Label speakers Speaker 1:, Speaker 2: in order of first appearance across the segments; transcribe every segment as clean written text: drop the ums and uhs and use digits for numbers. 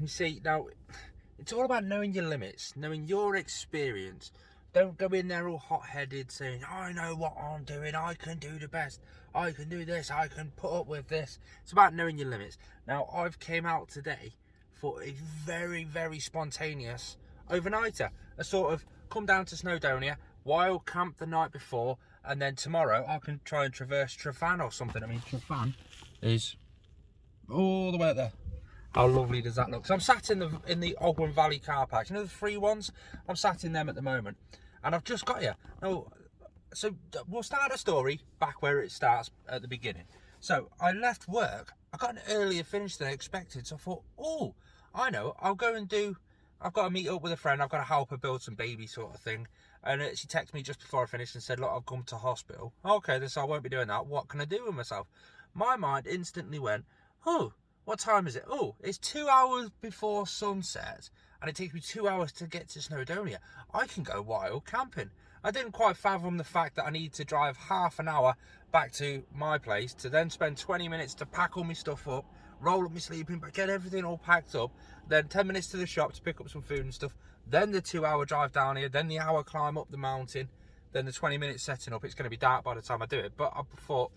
Speaker 1: You see, now, it's all about knowing your limits, knowing your experience. Don't go in there all hot-headed saying, I know what I'm doing, I can do the best, I can do this, I can put up with this. It's about knowing your limits. Now, I've came out today for a very, very spontaneous overnighter. A sort of come down to Snowdonia, wild camp the night before, and then tomorrow I can try and traverse Tryfan or something. I mean, Tryfan is all the way up there. How lovely does that look? So I'm sat in the Ogwen Valley car parks. You know the free ones? I'm sat in them at the moment. And I've just got here. Now, so we'll start a story back where it starts at the beginning. So I left work. I got an earlier finish than I expected. So I thought, oh, I know. I'll go and I've got to meet up with a friend. I've got to help her build some baby sort of thing. And she texted me just before I finished and said, look, I've come to hospital. Okay, so I won't be doing that. What can I do with myself? My mind instantly went, oh, what time is it? Oh, it's 2 hours before sunset, and it takes me 2 hours to get to Snowdonia. I can go wild camping. I didn't quite fathom the fact that I need to drive half an hour back to my place to then spend 20 minutes to pack all my stuff up, roll up my sleeping bag, get everything all packed up, then 10 minutes to the shop to pick up some food and stuff, then the 2 hour drive down here, then the hour climb up the mountain, then the 20 minutes setting up. It's going to be dark by the time I do it, but I thought,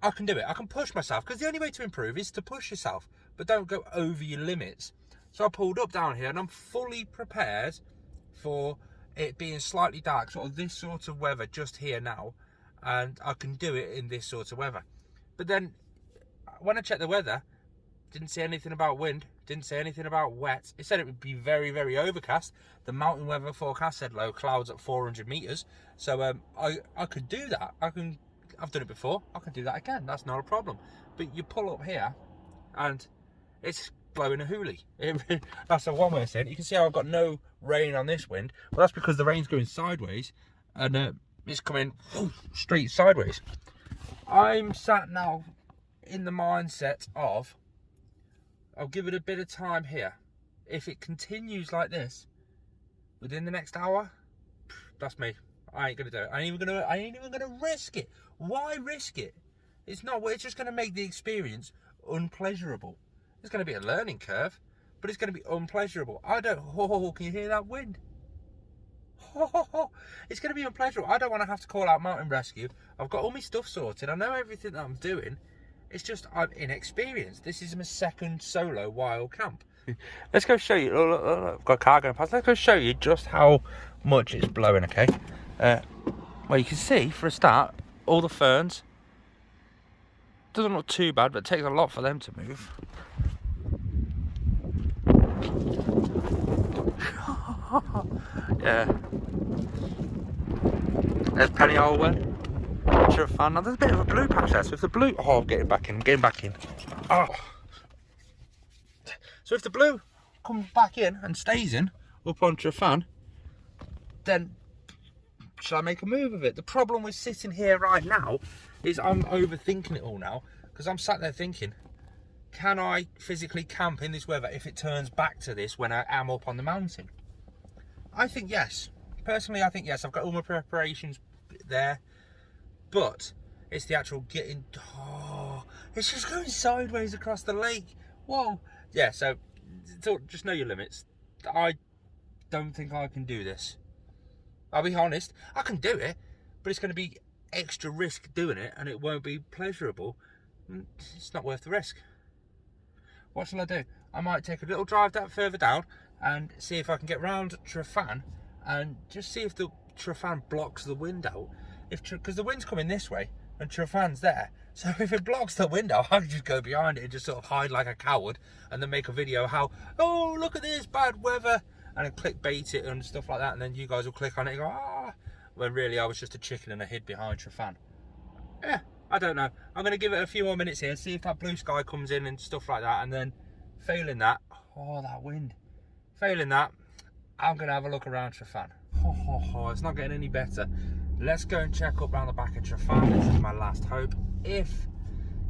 Speaker 1: I can do it. I can push myself, because the only way to improve is to push yourself, but don't go over your limits. So I pulled up down here and I'm fully prepared for it being slightly dark, sort of this sort of weather just here now, and I can do it in this sort of weather. But then when I checked the weather, didn't say anything about wind, didn't say anything about wet. It said it would be very, very overcast. The mountain weather forecast said low clouds at 400 meters. So I could do that. I've done it before. I can do that again. That's not a problem. But you pull up here and it's blowing a hoolie. That's a one way of saying it. You can see how I've got no rain on this wind. Well, that's because the rain's going sideways and it's coming straight sideways. I'm sat now in the mindset of, I'll give it a bit of time here. If it continues like this within the next hour, that's me. I ain't gonna do it. I ain't even gonna risk it. Why risk it? It's just gonna make the experience unpleasurable. It's gonna be a learning curve, but it's gonna be unpleasurable. Can you hear that wind? It's gonna be unpleasurable. I don't want to have to call out mountain rescue. I've got all my stuff sorted. I know everything that I'm doing. It's just I'm inexperienced. This is my second solo wild camp. Let's go show you. Look, I've got a car going past. Let's go show you just how much it's blowing, okay? Well, you can see, for a start, all the ferns. Doesn't look too bad, but it takes a lot for them to move. Yeah. There's Penny Olwen. Tryfan. Now, there's a bit of a blue patch there. So if the blue... Oh, I'm getting back in. Oh. So if the blue comes back in and stays in up on Tryfan, then shall I make a move of it? The problem with sitting here right now is I'm overthinking it all now, because I'm sat there thinking, can I physically camp in this weather if it turns back to this when I am up on the mountain? I think yes. Personally, I think yes. I've got all my preparations there, but it's the actual getting... Oh, it's just going sideways across the lake. Whoa. Yeah, so just know your limits. I don't think I can do this. I'll be honest, I can do it, but it's going to be extra risk doing it, and it won't be pleasurable. It's not worth the risk. What shall I do? I might take a little drive further down and see if I can get round Tryfan and just see if the Tryfan blocks the wind out. Because the wind's coming this way and Tryfan's there. So if it blocks the wind out, I can just go behind it and just sort of hide like a coward and then make a video how, oh, look at this bad weather, and then clickbait it and stuff like that, and then you guys will click on it and go, ah, when really I was just a chicken and I hid behind Tryfan. Yeah, I don't know. I'm going to give it a few more minutes here, see if that blue sky comes in and stuff like that, and then failing that, oh, that wind. Failing that, I'm going to have a look around Tryfan. It's not getting any better. Let's go and check up around the back of Tryfan. This is my last hope. If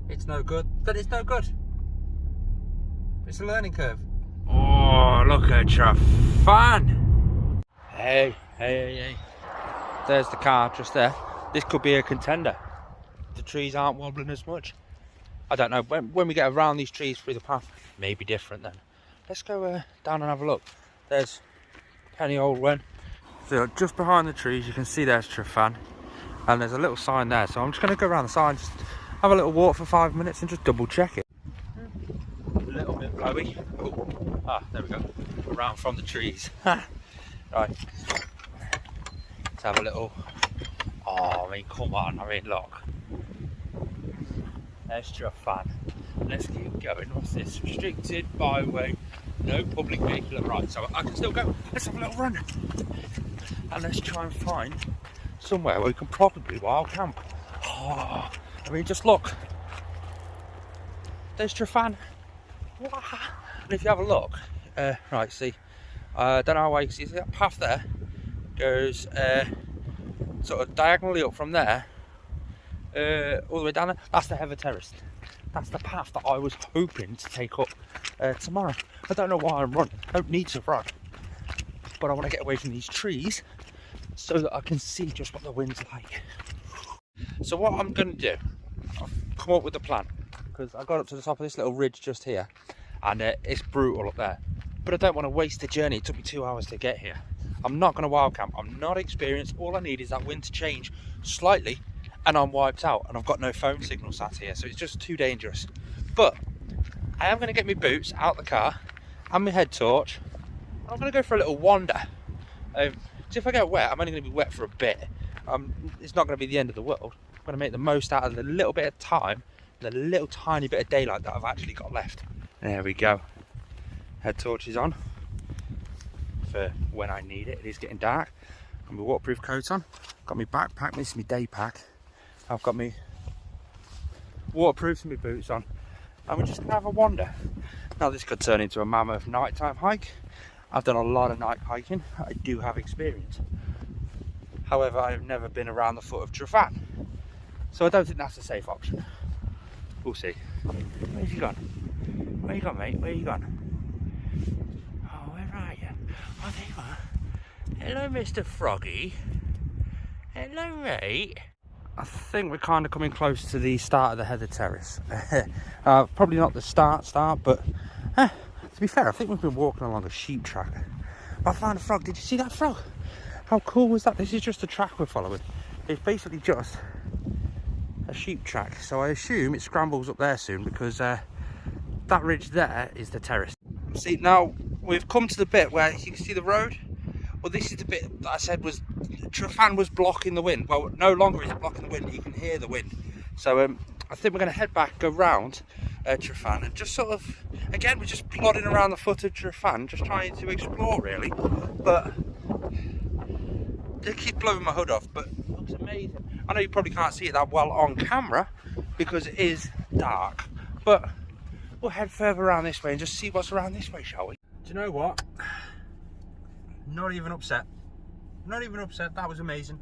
Speaker 1: it's no good, then it's no good. It's a learning curve. Oh, look at Tryfan. Hey. There's the car just there. This could be a contender. The trees aren't wobbling as much. I don't know. When we get around these trees through the path, maybe different then. let's go down and have a look. There's Penny Old Wen. So just behind the trees you can see there's Tryfan, and there's a little sign there, so I'm just going to go around the sign, just have a little walk for 5 minutes and just double check it. A little bit blowy. Oh. Ah, there we go. Around from the trees. Right. Let's have a little. Oh, I mean, come on. I mean, look. There's Tryfan. Let's keep going. What's this? Restricted byway. No public vehicle. Right, so I can still go. Let's have a little run. And let's try and find somewhere where we can probably wild camp. Oh, I mean, just look. There's Tryfan. And if you have a look, right, see, I don't know how you see that path there goes sort of diagonally up from there, all the way down there. That's the Heather Terrace. That's the path that I was hoping to take up tomorrow. I don't know why I'm running. I don't need to run, but I want to get away from these trees so that I can see just what the wind's like. So what I'm going to do, I've come up with a plan, because I got up to the top of this little ridge just here, and it's brutal up there, but I don't want to waste the journey. It took me 2 hours to get here. I'm not going to wild camp. I'm not experienced. All I need is that wind to change slightly and I'm wiped out, and I've got no phone signal sat here, so it's just too dangerous. But I am going to get my boots out the car and my head torch, and I'm going to go for a little wander. So if I get wet, I'm only going to be wet for a bit. It's not going to be the end of the world. I'm going to make the most out of the little bit of time, the little tiny bit of daylight that I've actually got left. There we go. Head torch is on for when I need it. It is getting dark. Got my waterproof coat on. Got my backpack. This is my day pack. I've got my waterproofs and my boots on. And we're just going to have a wander. Now this could turn into a mammoth nighttime hike. I've done a lot of night hiking. I do have experience. However, I've never been around the foot of Tryfan, so I don't think that's a safe option. We'll see. Where's you gone? Where you gone, mate? Where you gone? Oh, where are you? Oh, there you are. Hello, Mr. Froggy. Hello, mate. I think we're kind of coming close to the start of the Heather Terrace. Probably not the start, but to be fair, I think we've been walking along a sheep track. I found a frog. Did you see that frog? How cool was that? This is just the track we're following. It's basically just a sheep track, so I assume it scrambles up there soon, because that ridge there is the terrace. See, now we've come to the bit where you can see the road. Well, this is the bit that I said was Tryfan was blocking the wind. Well, no longer is it blocking the wind. You can hear the wind. So I think we're going to head back, go round Tryfan, and just sort of, again, we're just plodding around the foot of Tryfan, just trying to explore really. But they keep blowing my hood off, but it looks amazing. I know you probably can't see it that well on camera because it is dark, but we'll head further around this way and just see what's around this way, shall we? Do you know what? Not even upset. Not even upset. That was amazing.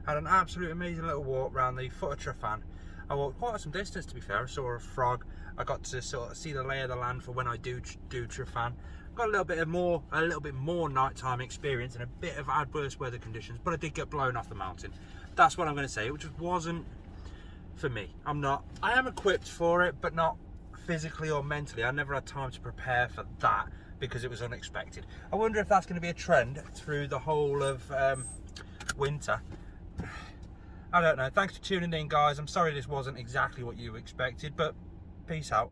Speaker 1: Had an absolute amazing little walk around the foot of Tryfan. I walked quite some distance, to be fair. I saw a frog. I got to sort of see the lay of the land for when I do Tryfan. Got a little bit more nighttime experience and a bit of adverse weather conditions, but I did get blown off the mountain. That's what I'm going to say. It just wasn't for me. I am equipped for it, but not physically or mentally. I never had time to prepare for that because it was unexpected. I wonder if that's going to be a trend through the whole of winter. I don't know. Thanks for tuning in, guys. I'm sorry this wasn't exactly what you expected, but peace out.